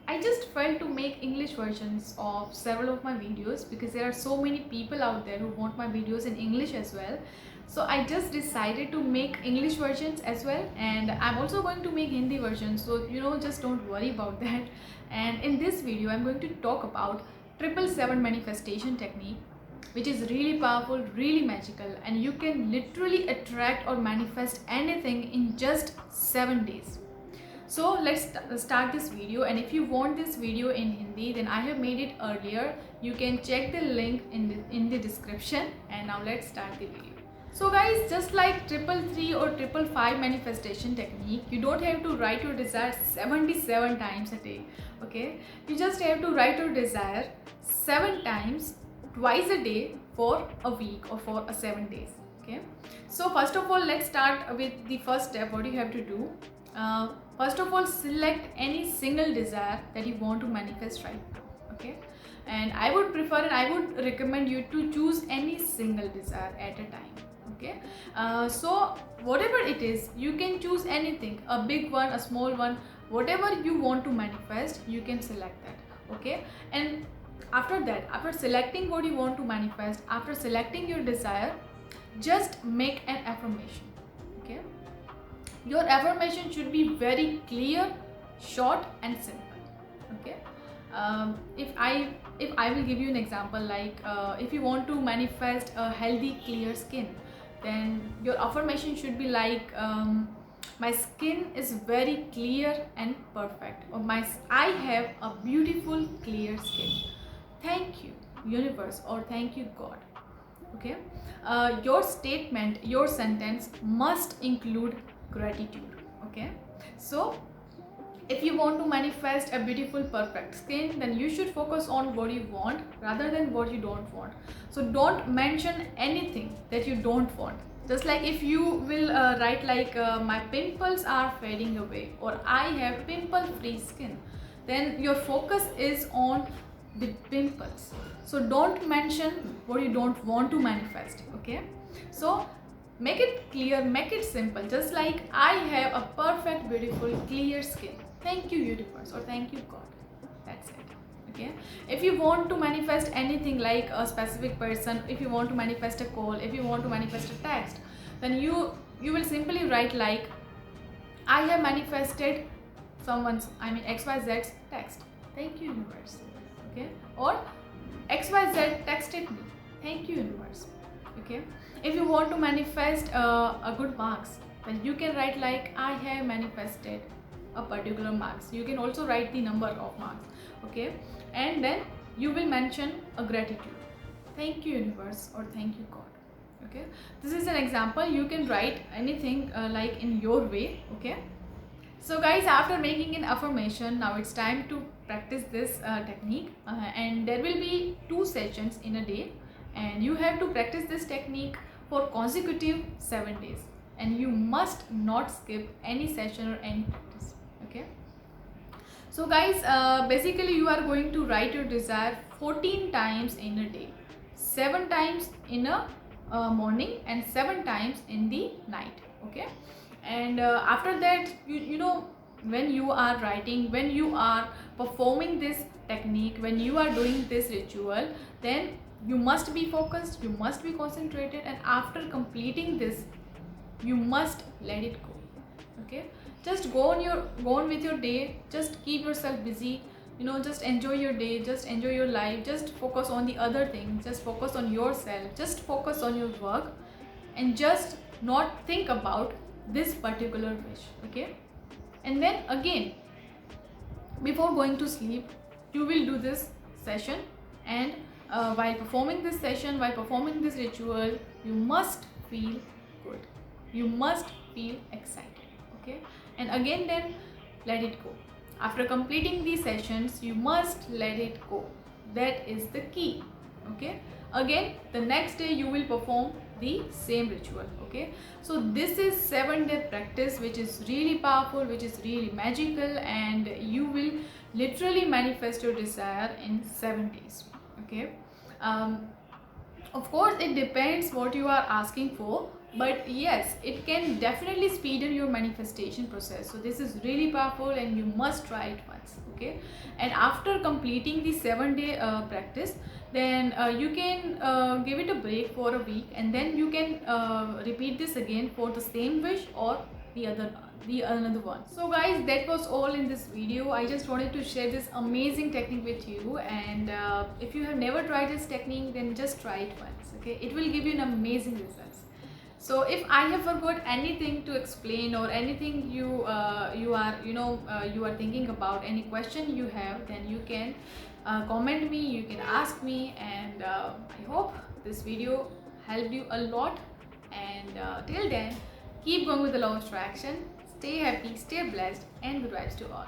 I just felt to make English versions of several of my videos because there are so many people out there who want my videos in English as well. So I just decided to make English versions as well, and I'm also going to make Hindi versions, so just don't worry about that. And in this video I'm going to talk about 777 manifestation technique, which is really powerful, really magical, and you can literally attract or manifest anything in just 7 days. So let's start this video, and if you want this video in Hindi, then I have made it earlier. You can check the link in the description. And now let's start the video. So guys, just like 333 or 555 manifestation technique, you don't have to write your desire 77 times a day. Okay, you just have to write your desire 7 times twice a day for a week or for 7 days. Okay, so first of all, let's start with the first step. What you have to do, first of all, select any single desire that you want to manifest right now. Okay, and I would prefer and I would recommend you to choose any single desire at a time. Okay, so whatever it is, you can choose anything, a big one, a small one, whatever you want to manifest, you can select that. Okay, and after that, after selecting what you want to manifest, after selecting your desire, just make an affirmation. Okay, your affirmation should be very clear, short and simple. Okay, if I will give you an example, like if you want to manifest a healthy clear skin, then your affirmation should be like, my skin is very clear and perfect, or I have a beautiful clear skin. Thank you universe, or thank you God. Okay, your statement, your sentence must include gratitude. Okay, so if you want to manifest a beautiful perfect skin, then you should focus on what you want rather than what you don't want. So don't mention anything that you don't want. Just like if you will write like, my pimples are fading away, or I have pimple free skin, then your focus is on the pimples. So don't mention what you don't want to manifest. Okay, so make it clear, make it simple. Just like, I have a perfect beautiful clear skin, thank you universe, or thank you God. That's it. Okay, if you want to manifest anything like a specific person, if you want to manifest a call, if you want to manifest a text, then you will simply write like, I have manifested someone's, XYZ's text, thank you universe. Okay, or XYZ texted me, thank you universe. Okay, if you want to manifest a good marks, then you can write like, I have manifested a particular marks. You can also write the number of marks. Okay, and then you will mention a gratitude, thank you universe, or thank you God. Okay, this is an example. You can write anything like in your way. Okay, so guys, after making an affirmation, now it's time to practice this technique, and there will be 2 sessions in a day, and you have to practice this technique for consecutive 7 days, and you must not skip any session or any practice. Okay, so guys, basically you are going to write your desire 14 times in a day, 7 times in a morning and 7 times in the night. Okay, and after that, when you are writing, when you are performing this technique, when you are doing this ritual, then you must be focused, you must be concentrated, and after completing this, you must let it go. Okay, just go on with your day, just keep yourself busy, just enjoy your day, just enjoy your life, just focus on the other things, just focus on yourself, just focus on your work, and just not think about this particular wish. Okay, and then again, before going to sleep, you will do this session, and while performing this session, while performing this ritual, you must feel good, you must feel excited. Okay, and again, then let it go. After completing these sessions, you must let it go. That is the key. Okay, again, the next day you will perform the same ritual. Okay, so this is 7-day practice, which is really powerful, which is really magical, and you will literally manifest your desire in 7 days. Okay, of course it depends what you are asking for. but yes, it can definitely speeden your manifestation process. So this is really powerful and you must try it once. Okay, and after completing the 7-day practice, then you can give it a break for a week, and then you can repeat this again for the same wish or the another one. So guys, that was all in this video. I just wanted to share this amazing technique with you, and if you have never tried this technique, then just try it once. Okay, it will give you an amazing results. So if I have forgot anything to explain, or anything you you are thinking about, any question you have, then you can comment me, you can ask me, and I hope this video helped you a lot. And till then, keep going with the law of attraction. Stay happy, stay blessed, and good vibes to all.